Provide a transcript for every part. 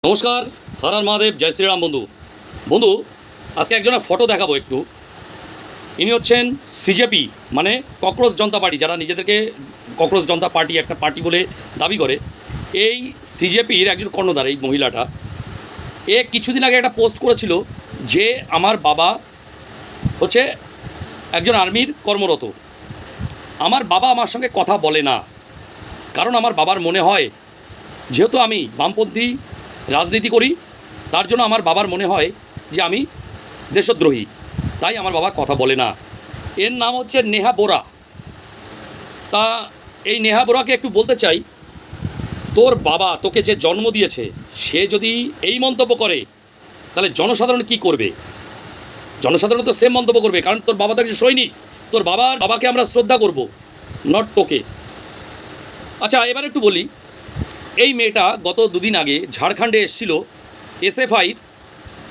নমস্কার, হর হর মহাদেব, জয় শ্রীরাম। বন্ধু আজকে একজনের ফটো দেখাবো একটু। ইনি হচ্ছেন সিজেপি, মানে ককরোচ জনতা পার্টি, যারা নিজেদেরকে ককরোচ জনতা পার্টি একটা পার্টি বলে দাবি করে। এই সিজেপির একজন কর্ণধার এই মহিলাটা কিছুদিন আগে একটা পোস্ট করেছিল যে আমার বাবা হচ্ছে একজন আর্মির কর্মরত। আমার বাবা আমার সঙ্গে কথা বলে না, কারণ আমার বাবার মনে হয় যেহেতু আমি বামপন্থী রাজনীতি করি, তার জন্য আমার বাবার মনে হয় যে আমি দেশদ্রোহী, তাই আমার বাবা কথা বলে না। এর নাম হচ্ছে নেহা বোরা। তা এই নেহা বোরাকে একটু বলতে চাই, তোর বাবা তোকে যে জন্ম দিয়েছে সে যদি এই মন্তব্য করে তাহলে জনসাধারণ কি করবে? জনসাধারণ তো সেম মন্তব্য করবে, কারণ তোর বাবা তো একজন সৈনিক। তোর বাবাকে আমরা শ্রদ্ধা করব, নট তোকে। আচ্ছা, এবার একটু বলি, এই মেয়েটা গত দুদিন আগে ঝাড়খণ্ডে এসেছিল এসএফআইর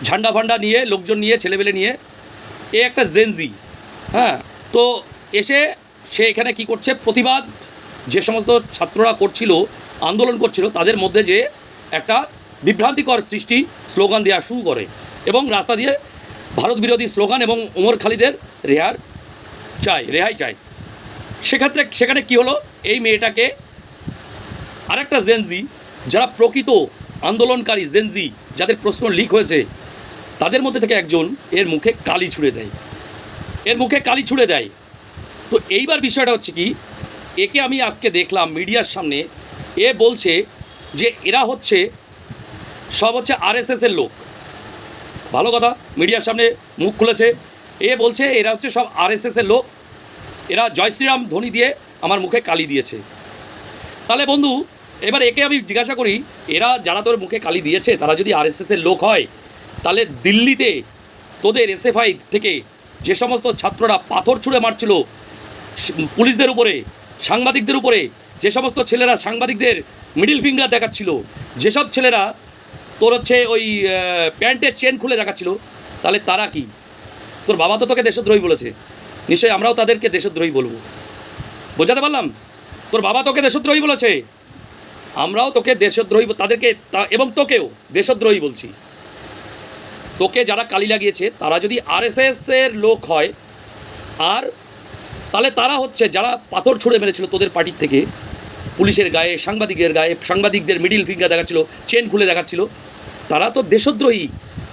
ঝান্ডা ফান্ডা নিয়ে, লোকজন নিয়ে, ছেলেবেলে নিয়ে। একটা জেনজি, হ্যাঁ। তো এসে সে এখানে কি করছে, প্রতিবাদ যে সমস্ত ছাত্ররা করছিল, আন্দোলন করছিল, তাদের মধ্যে যে একটা বিভ্রান্তিকর সৃষ্টি স্লোগান দেওয়া শুরু করে এবং রাস্তা দিয়ে ভারত বিরোধী স্লোগান এবং ওমর খালিদের রেহাই চাই। সেখানে কি হলো, এই মেয়েটাকে আরেকটা জেনজি, যারা প্রকৃত আন্দোলনকারী জেনজি, যাদের প্রশ্ন লিক হয়েছে, তাদের মধ্যে থেকে একজন এর মুখে কালি ছুঁড়ে দেয়। তো এইবার বিষয়টা হচ্ছে কি, একে আমি আজকে দেখলাম মিডিয়ার সামনে, এ বলছে যে এরা হচ্ছে সব হচ্ছে আরএসএসের লোক। ভালো কথা, মিডিয়ার সামনে মুখ খুলেছে। এ বলছে এরা হচ্ছে সব আরএসএসের লোক, এরা জয় শ্রীরাম ধ্বনি দিয়ে আমার মুখে কালি দিয়েছে। তাহলে বন্ধু, এবার একে আমি জিজ্ঞাসা করি, এরা যারা তোর মুখে কালি দিয়েছে তারা যদি আরএসএসের লোক হয়, তাহলে দিল্লিতে তোদের এসএফআই থেকে যে সমস্ত ছাত্ররা পাথর ছুঁড়ে মারছিল পুলিশদের উপরে, সাংবাদিকদের উপরে, যে সমস্ত ছেলেরা সাংবাদিকদের মিডিল ফিঙ্গার দেখাচ্ছিল, যেসব ছেলেরা তোর হচ্ছে ওই প্যান্টের চেন খুলে দেখাচ্ছিল, তাহলে তারা কি? তোর বাবা তো তোকে দেশদ্রোহী বলেছে, নিশ্চয়ই আমরাও তাদেরকে দেশদ্রোহী বলবো। বোঝাতে পারলাম? তোর বাবা তোকে দেশদ্রোহী বলেছে, আমরাও তোকে দেশদ্রোহী, তাদেরকে এবং তোকেও দেশদ্রোহী বলছি। তোকে যারা কালি লাগিয়েছে তারা যদি আরএসএসের লোক হয়, আর তাহলে তারা হচ্ছে যারা পাথর ছুঁড়ে মেরেছিল তোদের পার্টির থেকে পুলিশের গায়ে, সাংবাদিকের গায়ে, সাংবাদিকদের মিডিল ফিঙ্গার দেখাচ্ছিল, চেন খুলে দেখাচ্ছিল, তারা তো দেশদ্রোহী।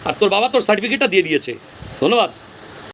আর তোর বাবা তোর সার্টিফিকেটটা দিয়ে দিয়েছে। ধন্যবাদ।